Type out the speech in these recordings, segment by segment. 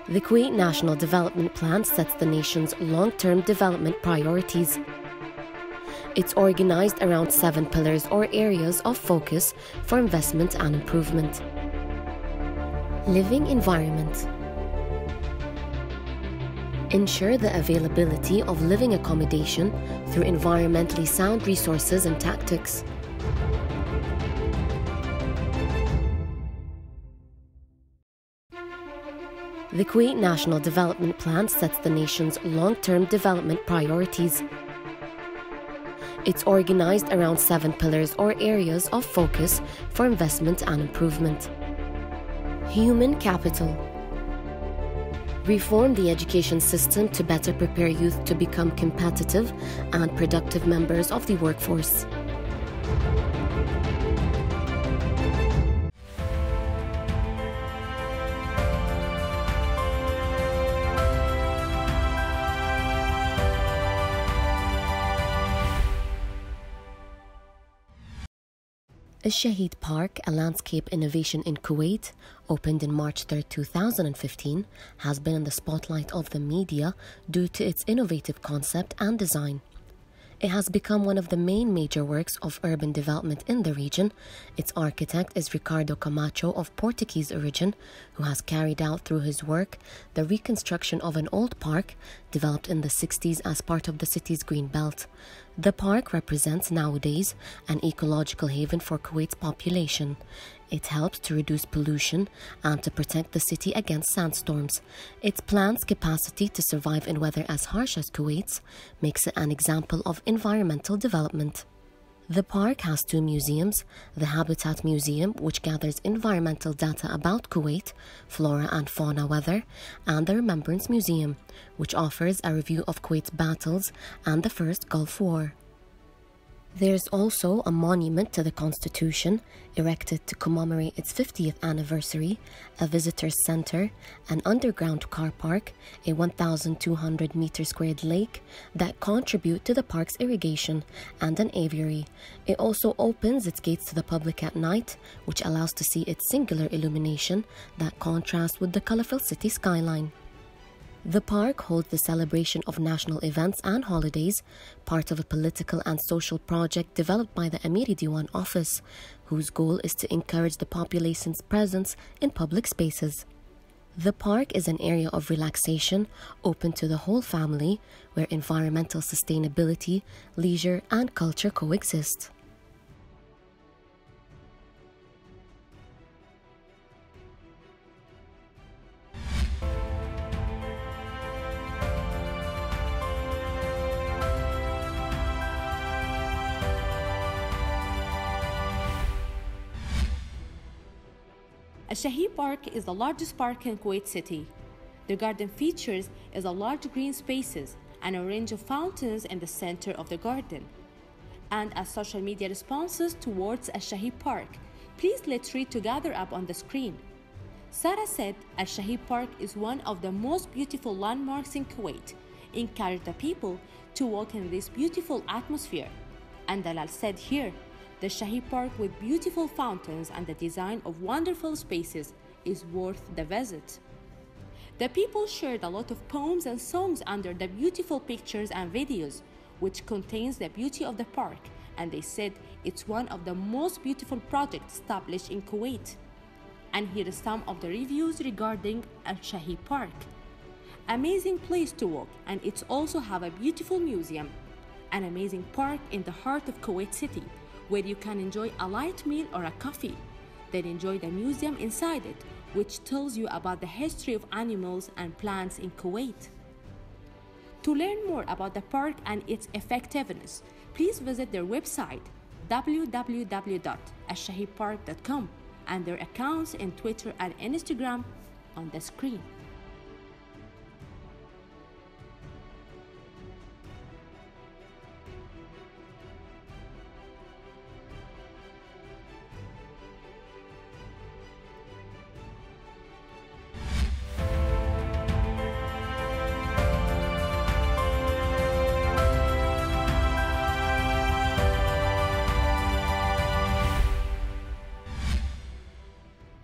The Kuwait National Development Plan sets the nation's long-term development priorities. It's organized around 7 pillars or areas of focus for investment and improvement. Living environment. Ensure the availability of living accommodation through environmentally sound resources and tactics. The Kuwait National Development Plan sets the nation's long-term development priorities. It's organized around 7 pillars or areas of focus for investment and improvement. Human capital. Reform the education system to better prepare youth to become competitive and productive members of the workforce. Chahee Park, a landscape innovation in Kuwait, opened in March 3, 2015, has been in the spotlight of the media due to its innovative concept and design. It has become one of the main major works of urban development in the region. Its architect is Ricardo Camacho of Portuguese origin, who has carried out through his work the reconstruction of an old park developed in the 60s as part of the city's green belt. The park represents nowadays an ecological haven for Kuwait's population. It helps to reduce pollution and to protect the city against sandstorms. Its plant's capacity to survive in weather as harsh as Kuwait's makes it an example of environmental development. The park has 2 museums, the Habitat Museum, which gathers environmental data about Kuwait, flora and fauna weather, and the Remembrance Museum, which offers a review of Kuwait's battles and the First Gulf War. There's also a monument to the Constitution, erected to commemorate its 50th anniversary, a visitors center, an underground car park, a 1,200 meter squared lake that contribute to the park's irrigation, and an aviary. It also opens its gates to the public at night, which allows to see its singular illumination that contrasts with the colorful city skyline. The park holds the celebration of national events and holidays, part of a political and social project developed by the Amiri Diwan office, whose goal is to encourage the population's presence in public spaces. The park is an area of relaxation open to the whole family, where environmental sustainability, leisure, and culture coexist. Chahee Park is the largest park in Kuwait City. The garden features is a large green spaces and a range of fountains in the center of the garden. And as social media responses towards Chahee Park, please let's read together up on the screen. Sarah said Chahee Park is one of the most beautiful landmarks in Kuwait. Encourage the people to walk in this beautiful atmosphere. And Dalal said here, the Chahee Park with beautiful fountains and the design of wonderful spaces is worth the visit. The people shared a lot of poems and songs under the beautiful pictures and videos, which contains the beauty of the park, and they said it's one of the most beautiful projects established in Kuwait. And here is some of the reviews regarding Chahee Park. Amazing place to walk, and it's also have a beautiful museum. An amazing park in the heart of Kuwait City, where you can enjoy a light meal or a coffee. Then enjoy the museum inside it, which tells you about the history of animals and plants in Kuwait. To learn more about the park and its effectiveness, please visit their website www.alshaheepark.com and their accounts in Twitter and Instagram on the screen.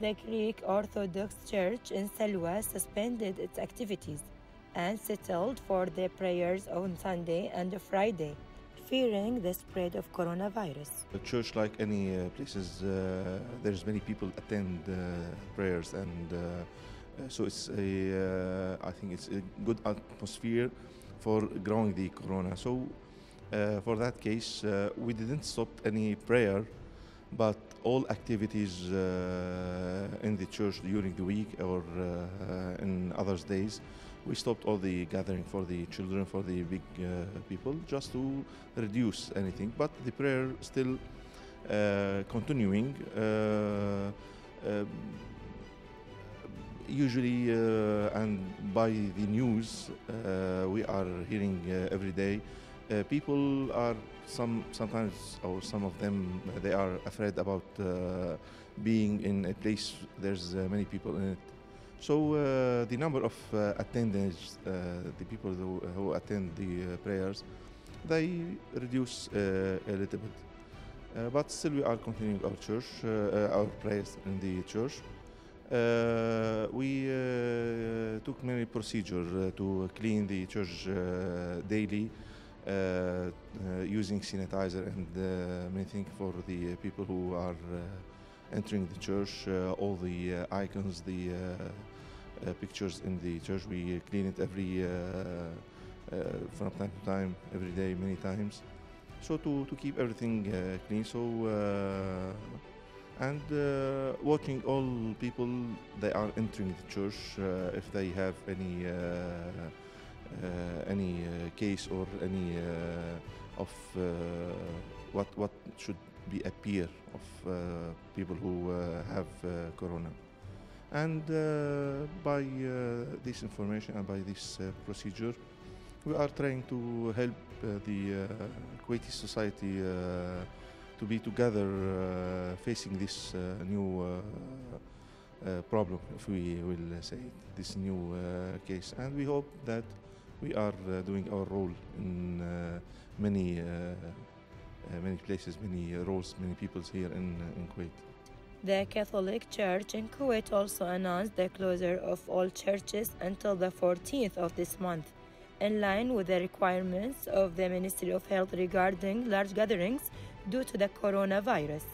The The Greek Orthodox Church in Salwa suspended its activities and settled for their prayers on Sunday and Friday, fearing the spread of coronavirus. The church, like any places, there's many people attend prayers, and so it's I think it's a good atmosphere for growing the corona. So for that case, we didn't stop any prayer, but all activities in the church during the week or in other days, we stopped all the gathering for the children, for the big people, just to reduce anything. But the prayer still continuing. Usually, and by the news, we are hearing every day, people are sometimes, or some of them, they are afraid about being in a place there's many people in it. So the number of attendants, the people who attend the prayers, they reduce a little bit. But still we are continuing our church, our prayers in the church. We took many procedures to clean the church daily, using sanitizer and many things for the people who are entering the church. All the icons, the pictures in the church, we clean it every from time to time, every day, many times. So to keep everything clean. So and watching all people, they are entering the church, if they have any case or any of what should be appear of people who have corona. And by this information and by this procedure, we are trying to help the Kuwaiti society to be together facing this new problem, if we will say it, this new case. And we hope that we are doing our role in many places, many roles, many peoples here in Kuwait. The Catholic Church in Kuwait also announced the closure of all churches until the 14th of this month, in line with the requirements of the Ministry of Health regarding large gatherings due to the coronavirus.